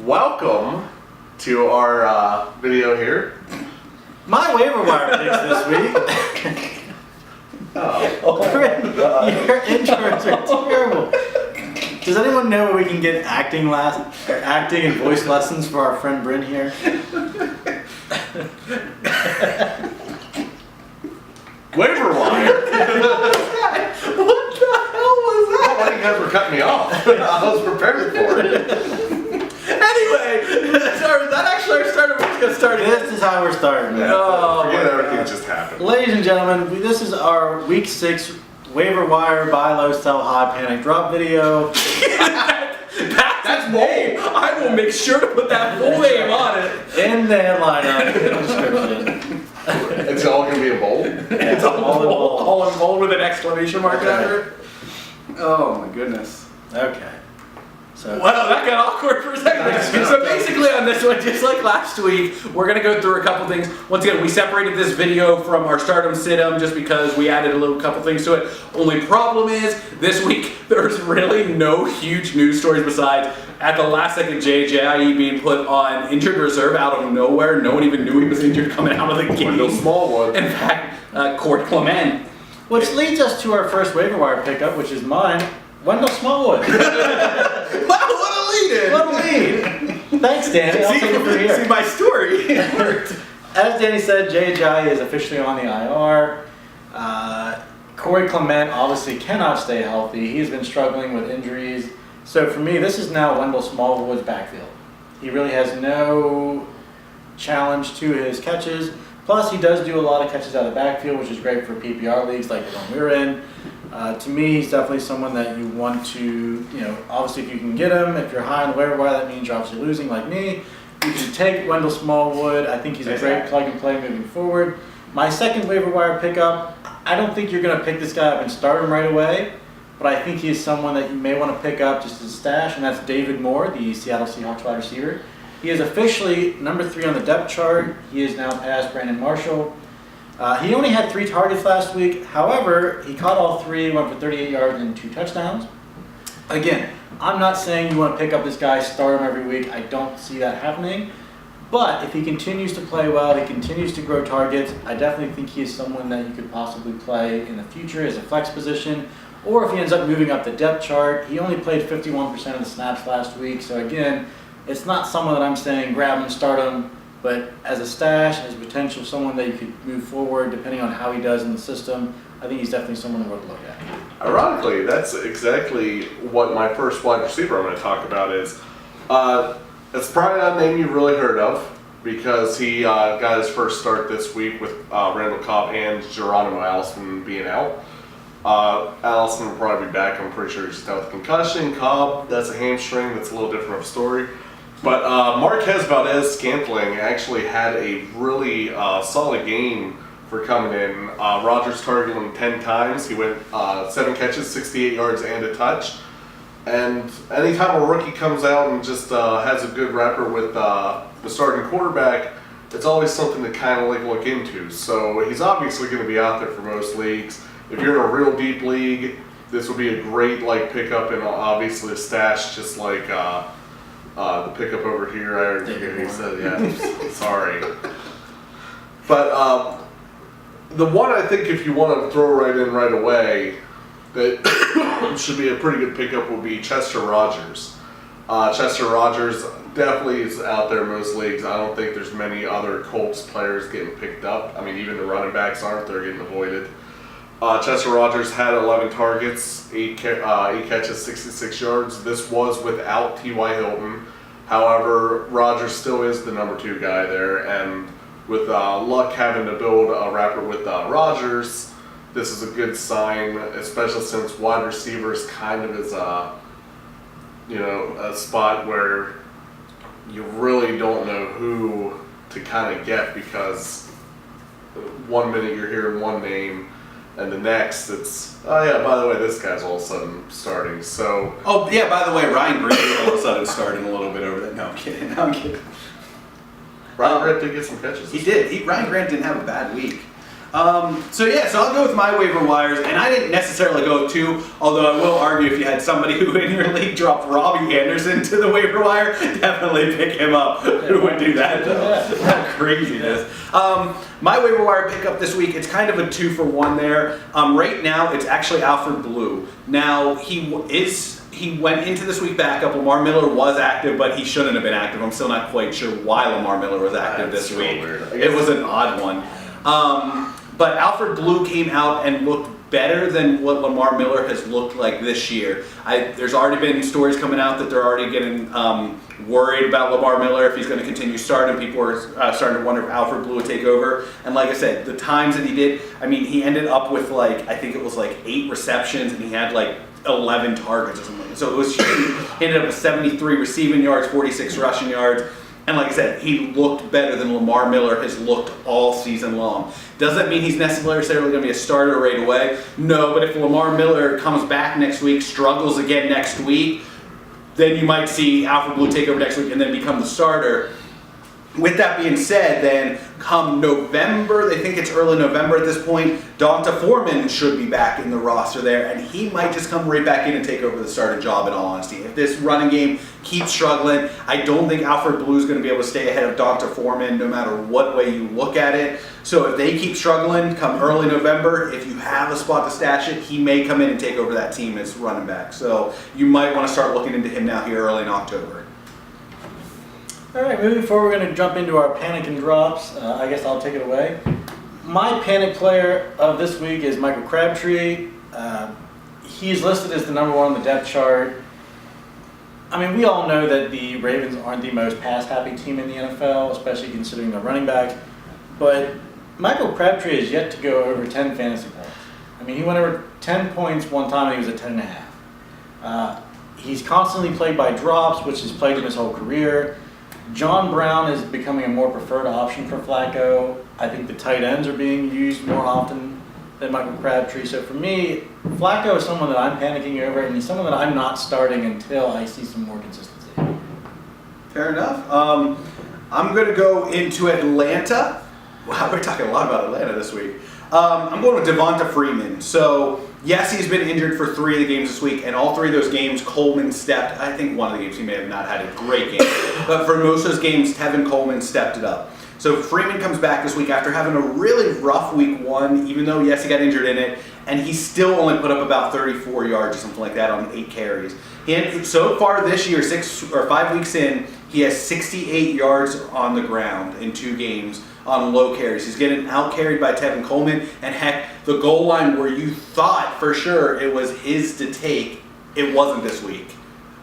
Welcome to our video here. My waiver wire picks this week. Your intros are terrible. Does anyone know where we can get acting and voice lessons for our friend Bryn here? Waiver wire. What the hell was that? Why you guys were cutting me off? I was prepared for it. Anyway, sorry, that actually started. We're just gonna start again. This is how we're starting. Yeah, Oh, forget my everything God. just happened. Ladies and gentlemen, this is our week 6 waiver wire buy low, sell high, panic drop video. That's name. I will make sure to put that full name on it. In the headline of the description. It's all gonna be a bowl. It's all involved with an exclamation mark after it. Oh my goodness. Okay. So Wow, that got awkward for a second. So basically on this one, just like last week, we're going to go through a couple things. Once again, we separated this video from our Stardom Sit-em just because we added a little couple things to it. Only problem is, this week, there's really no huge news stories besides at the last second JJIE being put on injured reserve out of nowhere. No one even knew he was injured coming out of the game. Wendell Smallwood. In fact, Court Clement. which leads us to our first waiver wire pickup, which is mine, Wendell Smallwood. Wow, what a lead-in! What a lead! Thanks, Danny. I'll take it from See here. my story. It worked. As Danny said, JHI is officially on the IR. Corey Clement obviously cannot stay healthy. He's been struggling with injuries. So for me, this is now Wendell Smallwood's backfield. He really has no challenge to his catches. Plus, he does do a lot of catches out of the backfield, which is great for PPR leagues like the one we're in. To me, he's definitely someone that you want to, obviously if you can get him, if you're high on the waiver wire, that means you're obviously losing like me. You can take Wendell Smallwood. I think he's a great plug and play moving forward. My second waiver wire pickup, I don't think you're going to pick this guy up and start him right away, but I think he is someone that you may want to pick up just as a stash, and that's David Moore, the Seattle Seahawks wide receiver. He is officially number 3 on the depth chart. He is now past Brandon Marshall. He only had 3 targets last week. However, he caught all 3, went for 38 yards and 2 touchdowns. Again, I'm not saying you want to pick up this guy, start him every week. I don't see that happening. But if he continues to play well, he continues to grow targets, I definitely think he is someone that you could possibly play in the future as a flex position. Or if he ends up moving up the depth chart, he only played 51% of the snaps last week. So again, it's not someone that I'm saying grab him, start him. But as a stash, as potential someone that you could move forward depending on how he does in the system, I think he's definitely someone worth look at. Ironically, that's exactly what my first wide receiver I'm going to talk about is. It's probably not a name you've really heard of because he got his first start this week with Randall Cobb and Geronimo Allison being out. Allison will probably be back. I'm pretty sure he's just out with a concussion. Cobb, that's a hamstring. That's a little different of a story. But Marquez Valdez-Scantling actually had a really solid game for coming in. Rodgers targeted him 10 times. He went 7 catches, 68 yards, and a touch. And anytime a rookie comes out and just has a good rapper with the starting quarterback, it's always something to kind of look into. So he's obviously going to be out there for most leagues. If you're in a real deep league, this would be a great pickup and obviously a stash, just like the pickup over here. I already forget who said, yeah. Sorry. But the one I think if you want to throw right in right away, that should be a pretty good pickup will be Chester Rogers. Chester Rogers definitely is out there in most leagues. I don't think there's many other Colts players getting picked up. I mean, even the running backs aren't. They're getting avoided. Chester Rogers had 11 targets, 8 catches, 66 yards. This was without T.Y. Hilton. However, Rogers still is the number 2 guy there. And with Luck having to build a rapper with Rogers, this is a good sign, especially since wide receivers kind of is a spot where you really don't know who to kind of get because one minute you're hearing one name and the next it's, oh yeah, by the way, this guy's all of a sudden starting, so. Oh yeah, by the way, Ryan Grant all of a sudden starting a little bit over there. No, I'm kidding. Ryan Grant did get some catches. He did. Ryan Grant didn't have a bad week. So I'll go with my waiver wires, and I didn't necessarily go with 2, although I will argue if you had somebody who in your league dropped Robbie Anderson to the waiver wire, definitely pick him up. Who would do that though? Craziness. My waiver wire pickup this week, it's kind of a 2-for-1 there. Right now, it's actually Alfred Blue. Now, he went into this week backup. Lamar Miller was active, but he shouldn't have been active. I'm still not quite sure why Lamar Miller was active this week. It was an odd one. But Alfred Blue came out and looked better than what Lamar Miller has looked like this year. There's already been stories coming out that they're already getting worried about Lamar Miller if he's going to continue starting. People are starting to wonder if Alfred Blue would take over. And like I said, the times that he did, I mean, he ended up with I think it was 8 receptions, and he had 11 targets or something. So it was huge. He ended up with 73 receiving yards, 46 rushing yards. And like I said, he looked better than Lamar Miller has looked all season long. Does that mean he's necessarily going to be a starter right away? No, but if Lamar Miller comes back next week, struggles again next week, then you might see Alfred Blue take over next week and then become the starter. With that being said, then come November, they think it's early November at this point, Donta Foreman should be back in the roster there, and he might just come right back in and take over the starting job in all honesty. If this running game keeps struggling, I don't think Alfred Blue is going to be able to stay ahead of Donta Foreman no matter what way you look at it. So if they keep struggling come early November, if you have a spot to stash it, he may come in and take over that team as running back. So you might want to start looking into him now here early in October. All right, moving forward, we're going to jump into our panic and drops. I guess I'll take it away. My panic player of this week is Michael Crabtree. He's listed as the number 1 on the depth chart. I mean, we all know that the Ravens aren't the most pass-happy team in the NFL, especially considering their running backs. But Michael Crabtree has yet to go over 10 fantasy points. I mean, he went over 10 points one time, and he was at 10.5. He's constantly plagued by drops, which has plagued him his whole career. John Brown is becoming a more preferred option for Flacco. I think the tight ends are being used more often than Michael Crabtree. So for me, Flacco is someone that I'm panicking over, and he's someone that I'm not starting until I see some more consistency. Fair enough. I'm going to go into Atlanta. Wow, we're talking a lot about Atlanta this week. I'm going with Devonta Freeman. So, yes, he's been injured for 3 of the games this week, and all 3 of those games, Coleman stepped. I think one of the games he may have not had a great game, but for most of those games, Tevin Coleman stepped it up. So Freeman comes back this week after having a really rough week 1, even though, yes, he got injured in it, and he still only put up about 34 yards or something like that on 8 carries. And so far this year, 6 or 5 weeks in, he has 68 yards on the ground in 2 games on low carries. He's getting out-carried by Tevin Coleman, and heck, the goal line where you thought for sure it was his to take, it wasn't this week.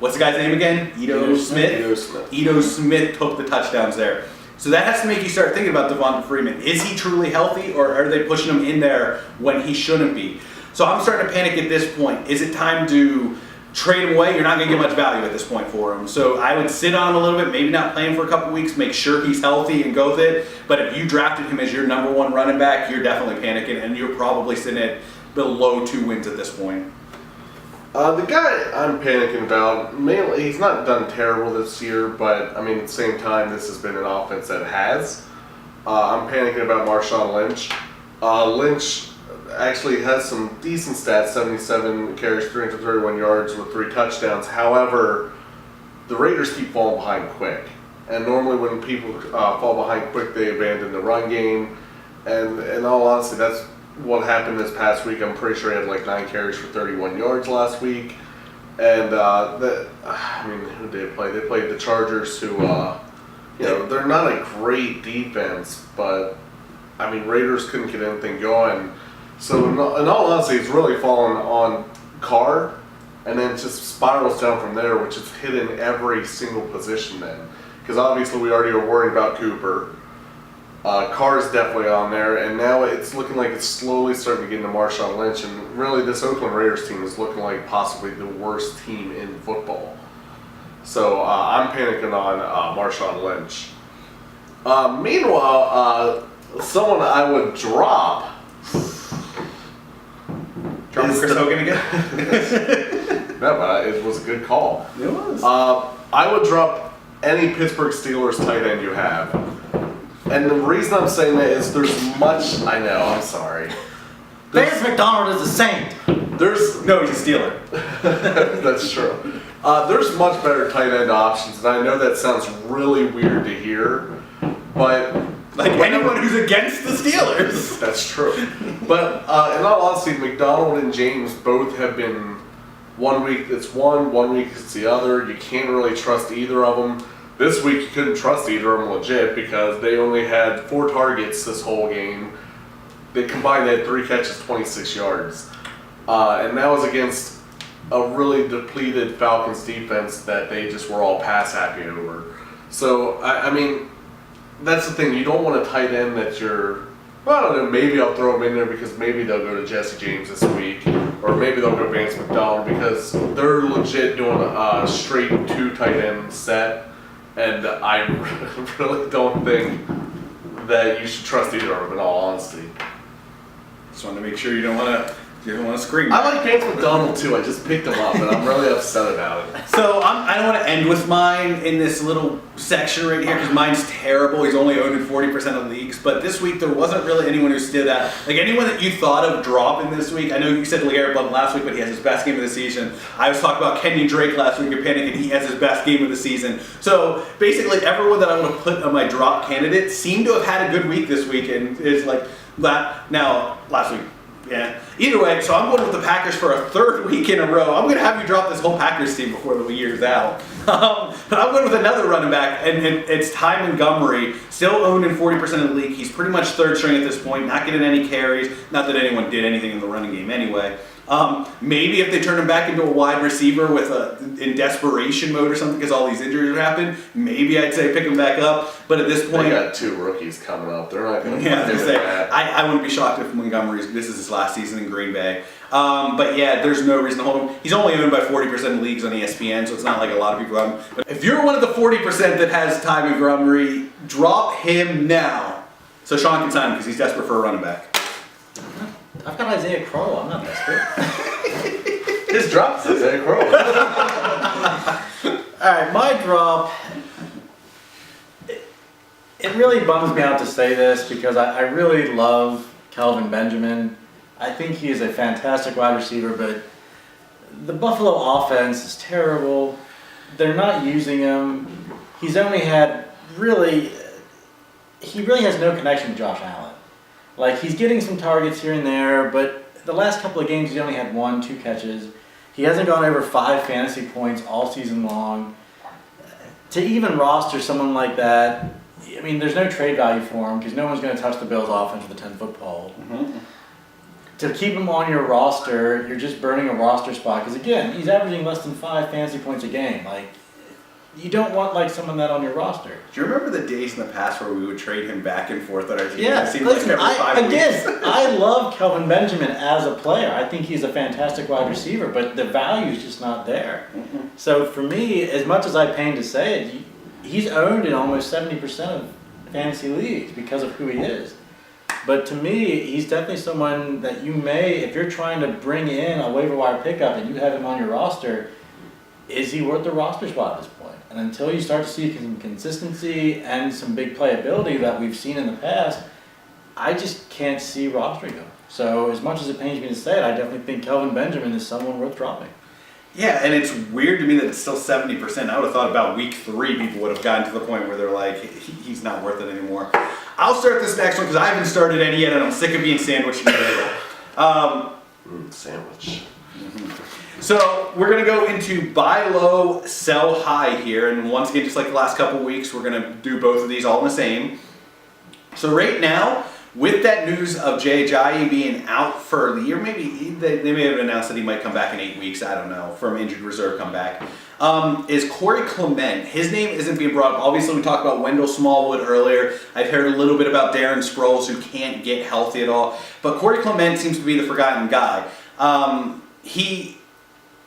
What's the guy's name again? Ito Smith? Ito Smith took the touchdowns there. So that has to make you start thinking about Devonta Freeman. Is he truly healthy, or are they pushing him in there when he shouldn't be? So I'm starting to panic at this point. Is it time to trade him away? You're not going to get much value at this point for him. So I would sit on him a little bit, maybe not play him for a couple weeks, make sure he's healthy and go with it. But if you drafted him as your number 1 running back, you're definitely panicking, and you're probably sitting at below 2 wins at this point. The guy I'm panicking about, mainly, he's not done terrible this year, but I mean, at the same time, this has been an offense that has. I'm panicking about Marshawn Lynch. Lynch actually has some decent stats, 77 carries, 331 yards with 3 touchdowns. However, the Raiders keep falling behind quick. And normally when people fall behind quick, they abandon the run game. And in all honesty, that's what happened this past week. I'm pretty sure he had 9 carries for 31 yards last week. And who did they play? They played the Chargers, who, they're not a great defense, but I mean, Raiders couldn't get anything going. So in all honesty, it's really fallen on Carr, and then it just spirals down from there, which is hitting every single position then. Because obviously we already are worried about Cooper. Carr's definitely on there, and now it's looking like it's slowly starting to get into Marshawn Lynch, and really this Oakland Raiders team is looking like possibly the worst team in football. So I'm panicking on Marshawn Lynch. Meanwhile, someone I would drop. Chris Hogan again? No, but it was a good call. It was. I would drop any Pittsburgh Steelers tight end you have. And the reason I'm saying that is there's much. I know. I'm sorry. Vance McDonald is a saint. There's No, he's a Steeler. That's true. There's much better tight end options, and I know that sounds really weird to hear, but Like anyone who's against the Steelers. that's true. But in all honesty, McDonald and James both have been 1 week it's one week it's the other. You can't really trust either of them. This week you couldn't trust either of them legit because they only had 4 targets this whole game. They combined had 3 catches, 26 yards. And that was against a really depleted Falcons defense that they just were all pass happy over. So, I mean, that's the thing. You don't want a tight end that you're, well, I don't know, maybe I'll throw them in there because maybe they'll go to Jesse James this week. Or maybe they'll go Vance McDonald because they're legit doing a straight 2 tight end set. And I really don't think that you should trust either of them in all honesty. Just wanted to make sure you don't want to scream. I like Vance McDonald too. I just picked him up, and I'm really upset about it. So I don't want to end with mine in this little section right here because mine's terrible. He's only owned in 40% of leagues. But this week there wasn't really anyone who stood out. Like anyone that you thought of dropping this week. I know you said LeGarrette Blount last week, but he has his best game of the season. I was talking about Kenyon Drake last week. You're panicking. He has his best game of the season. So basically everyone that I would have put on my drop candidate seemed to have had a good week this week, and is like that. Now last week. Yeah. Either way, so I'm going with the Packers for a 3rd week in a row. I'm going to have you drop this whole Packers team before the year's out. But I'm going with another running back, and it's Ty Montgomery, still owned in 40% of the league. He's pretty much 3rd string at this point, not getting any carries. Not that anyone did anything in the running game anyway. Maybe if they turn him back into a wide receiver with in desperation mode or something because all these injuries happened, maybe I'd say pick him back up. But at this point, They got 2 rookies coming up. They're not going to yeah, do that. I wouldn't be shocked if this is his last season in Green Bay. But yeah, there's no reason to hold him. He's only owned by 40% of leagues on ESPN, so it's not like a lot of people have him. But if you're one of the 40% that has Ty Montgomery, drop him now. So Sean can sign him because he's desperate for a running back. I've got Isaiah Crowell. I'm not desperate. His drop says Eddie Crow. All right, my drop. It really bums me out to say this because I really love Kelvin Benjamin. I think he is a fantastic wide receiver, but the Buffalo offense is terrible. They're not using him. He's only had he really has no connection with Josh Allen. Like, he's getting some targets here and there, but the last couple of games, he's only had 1-2 catches. He hasn't gone over 5 fantasy points all season long. To even roster someone like that, I mean, there's no trade value for him because no one's going to touch the Bills' offense with a 10-foot pole. Mm-hmm. To keep him on your roster, you're just burning a roster spot because, again, he's averaging less than 5 fantasy points a game. Like, you don't want like someone that on your roster. Do you remember the days in the past where we would trade him back and forth on our team? Yeah, It seemed listen, like every 5 weeks. I love Kelvin Benjamin as a player. I think he's a fantastic wide receiver, but the value is just not there. Mm-hmm. So for me, as much as I pain to say it, he's owned in almost 70% of fantasy leagues because of who he is. But to me, he's definitely someone that you may, if you're trying to bring in a waiver wire pickup and you have him on your roster, is he worth the roster spot at this point? And until you start to see some consistency and some big playability that we've seen in the past, I just can't see rostering him. So as much as it pains me to say it, I definitely think Kelvin Benjamin is someone worth dropping. Yeah, and it's weird to me that it's still 70%. I would have thought about week 3 people would have gotten to the point where they're like, he's not worth it anymore. I'll start this next one because I haven't started any yet and I'm sick of being sandwiched in the middle. Sandwich. So we're going to go into buy low, sell high here. And once again, just like the last couple weeks, we're going to do both of these all in the same. So right now, with that news of Jay Ajayi being out for the year, maybe they may have announced that he might come back in 8 weeks, I don't know, from injured reserve comeback, is Corey Clement. His name isn't being brought up. Obviously, we talked about Wendell Smallwood earlier. I've heard a little bit about Darren Sproles, who can't get healthy at all. But Corey Clement seems to be the forgotten guy. He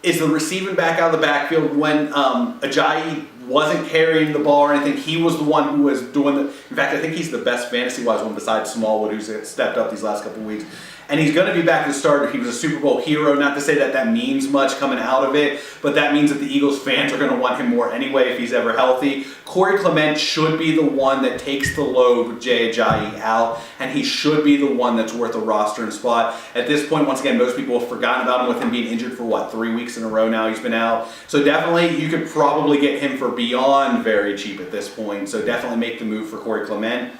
is the receiving back out of the backfield when Ajayi wasn't carrying the ball or anything. He was the one who was doing the. In fact, I think he's the best fantasy-wise one besides Smallwood, who's stepped up these last couple of weeks. and he's going to be back as a starter. He was a Super Bowl hero. Not to say that that means much coming out of it, but that means that the Eagles fans are going to want him more anyway if he's ever healthy. Corey Clement should be the one that takes the load with Jay Ajayi out, and he should be the one that's worth a roster spot. At this point, once again, most people have forgotten about him with him being injured for 3 weeks in a row now he's been out. So definitely you could probably get him for beyond very cheap at this point. So definitely make the move for Corey Clement.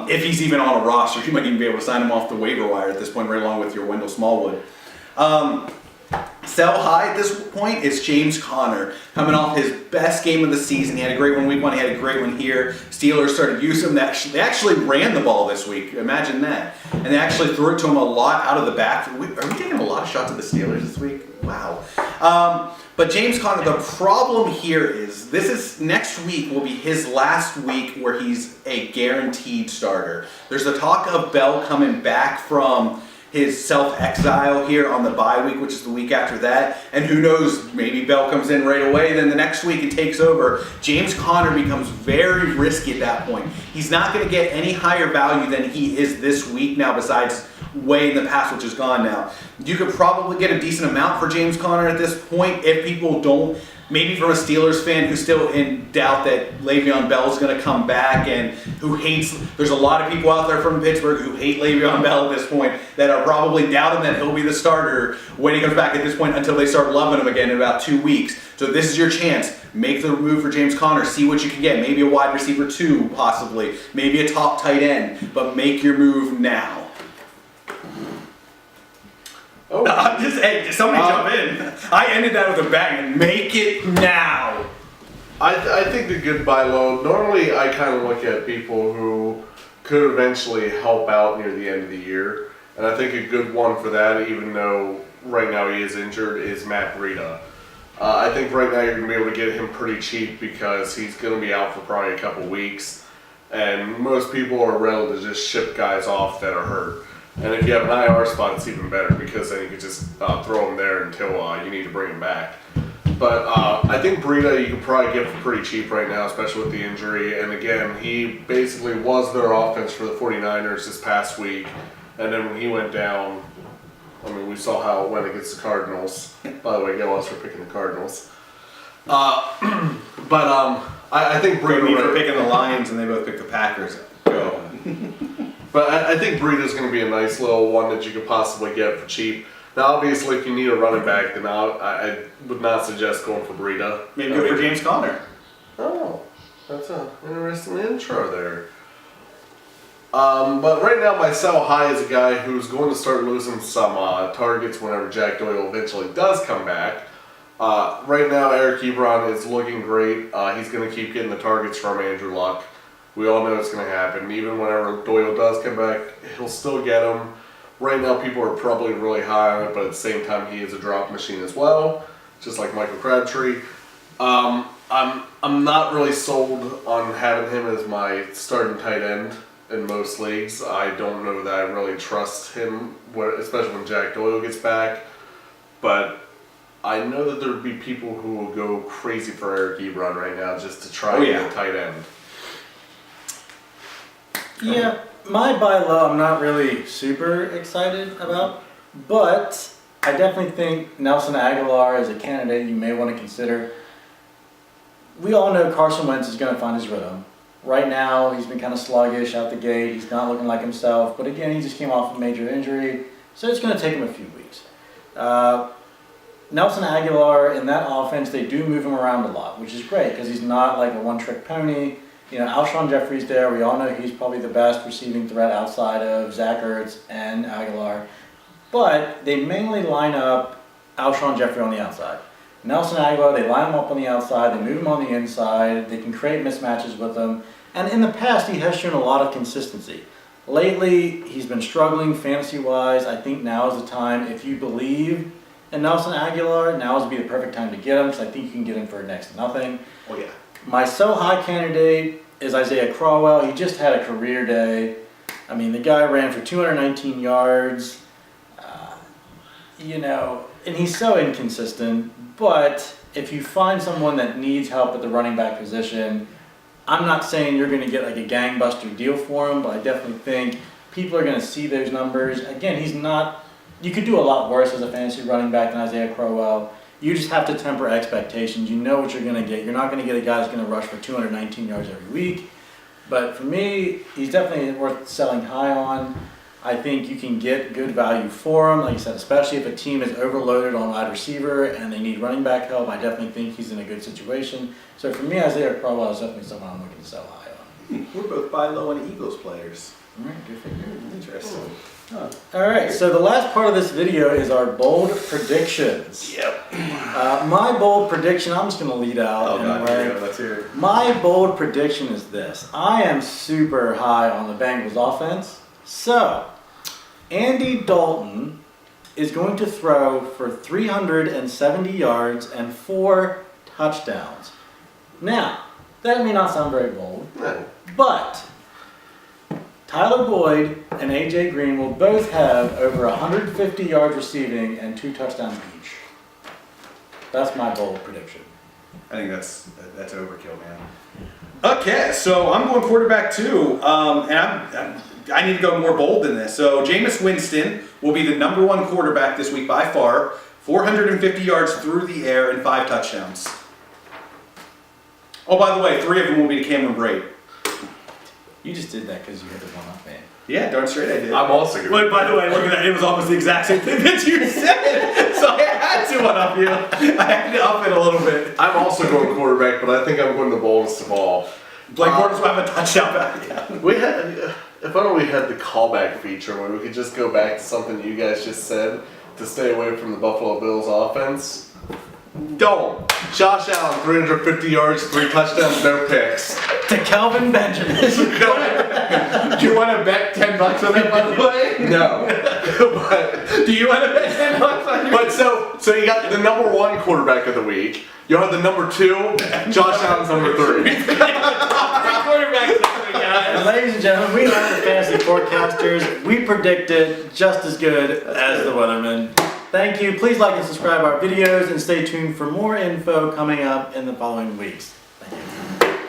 If he's even on a roster, you might even be able to sign him off the waiver wire at this point, right along with your Wendell Smallwood. Sell high at this point is James Conner, coming off his best game of the season. He had a great one week 1, he had a great one here. Steelers started using him. They actually ran the ball this week. Imagine that. And they actually threw it to him a lot out of the back. Are we taking a lot of shots at the Steelers this week? Wow. But James Conner, the problem here is next week will be his last week where he's a guaranteed starter. There's the talk of Bell coming back from his self-exile here on the bye week, which is the week after that. And who knows, maybe Bell comes in right away, then the next week it takes over. James Conner becomes very risky at that point. He's not going to get any higher value than he is this week now, besides way in the past, which is gone now. You could probably get a decent amount for James Conner at this point if people don't, maybe from a Steelers fan who's still in doubt that Le'Veon Bell is going to come back and who hates, there's a lot of people out there from Pittsburgh who hate Le'Veon Bell at this point that are probably doubting that he'll be the starter when he comes back at this point until they start loving him again in about 2 weeks. So this is your chance. Make the move for James Conner. See what you can get. Maybe a wide receiver 2, possibly. Maybe a top tight end. But make your move now. Oh, Hey, somebody jump in. I ended that with a bang. Make it now. I think the good buy low, normally I kind of look at people who could eventually help out near the end of the year. And I think a good one for that, even though right now he is injured, is Matt Breida. I think right now you're going to be able to get him pretty cheap because he's going to be out for probably a couple weeks. And most people are ready to just ship guys off that are hurt. And if you have an IR spot, it's even better because then you can just throw him there until you need to bring him back. But I think Breida you can probably get for pretty cheap right now, especially with the injury. And again, he basically was their offense for the 49ers this past week. And then when he went down, I mean, we saw how it went against the Cardinals. By the way, go us for picking the Cardinals. I think Breida... Me for picking the Lions and they both picked the Packers. Go. But I think Breida's going to be a nice little one that you could possibly get for cheap. Now, obviously, if you need a running back, then I would not suggest going for Breida. Maybe go for James Conner. Oh, that's an interesting intro there. But right now, my sell high is a guy who's going to start losing some targets whenever Jack Doyle eventually does come back. Right now, Eric Ebron is looking great. He's going to keep getting the targets from Andrew Luck. We all know it's going to happen. Even whenever Doyle does come back, he'll still get them. Right now, people are probably really high on it, but at the same time, he is a drop machine as well, just like Michael Crabtree. I'm not really sold on having him as my starting tight end in most leagues. I don't know that I really trust him, especially when Jack Doyle gets back. But I know that there would be people who will go crazy for Eric Ebron right now just to try to get a tight end. Yeah, my buy low I'm not really super excited about, but I definitely think Nelson Aguilar is a candidate you may want to consider. We all know Carson Wentz is going to find his rhythm. Right now, he's been kind of sluggish out the gate. He's not looking like himself, but again, he just came off a major injury, so it's going to take him a few weeks. Nelson Aguilar, in that offense, they do move him around a lot, which is great because he's not like a one-trick pony. You know, Alshon Jeffrey's there. We all know he's probably the best receiving threat outside of Zach Ertz and Aguilar. But they mainly line up Alshon Jeffrey on the outside. Nelson Aguilar, they line him up on the outside. They move him on the inside. They can create mismatches with him. And in the past, he has shown a lot of consistency. Lately, he's been struggling fantasy-wise. I think now is the time. If you believe in Nelson Aguilar, now would be the perfect time to get him because I think you can get him for next to nothing. Oh, yeah. My sell high candidate is Isaiah Crowell. He just had a career day. I mean, the guy ran for 219 yards. And he's so inconsistent. But if you find someone that needs help at the running back position, I'm not saying you're going to get like a gangbuster deal for him, but I definitely think People are going to see those numbers. Again, he's not. You could do a lot worse as a fantasy running back than Isaiah Crowell. You just have to temper expectations. You know what you're going to get. You're not going to get a guy that's going to rush for 219 yards every week. But for me, he's definitely worth selling high on. I think you can get good value for him. Like you said, especially if a team is overloaded on wide receiver and they need running back help, I definitely think he's in a good situation. So for me, Isaiah Crowell is definitely someone I'm looking to sell high on. We're both buy low on Eagles players. All right, good for you. Interesting. All right, so the last part of this video is our bold predictions. Yep. My bold prediction, I'm just going to lead out. Oh god, anyway. yeah, let's hear it. My bold prediction is this. I am super high on the Bengals offense. So, Andy Dalton is going to throw for 370 yards and 4 touchdowns. Now, that may not sound very bold, No. but Tyler Boyd and AJ Green will both have over 150 yards receiving and 2 touchdowns each. That's my bold prediction. I think that's overkill, man. Okay, so I'm going quarterback too, and I need to go more bold than this. So Jameis Winston will be the #1 quarterback this week by far, 450 yards through the air and 5 touchdowns. Oh, by the way, 3 of them will be to Cameron Brate. You just did that because you had the one up, man. Yeah, darn straight I did. I'm also going But by the way, look at that. It was almost the exact same thing that you said. So I had to one up you. I had to up it a little bit. I'm also going quarterback, but I think I'm going the boldest of all. Blake Bortles will have a touchdown back. Yeah. We had, if only we had the callback feature where we could just go back to something you guys just said to stay away from the Buffalo Bills offense. Don't. Josh Allen, 350 yards, 3 touchdowns, no picks. To Kelvin Benjamin. Do you want to bet $10 on that, by the way? No. but Do you want to bet $10 on it? but so you got the #1 quarterback of the week. You'll have the #2, Josh Allen's #3. Quarterbacks this week, guys. Ladies and gentlemen, we are the fantasy forecasters. We predicted just as good as the weathermen. Thank you. Please like and subscribe our videos and stay tuned for more info coming up in the following weeks. Thank you.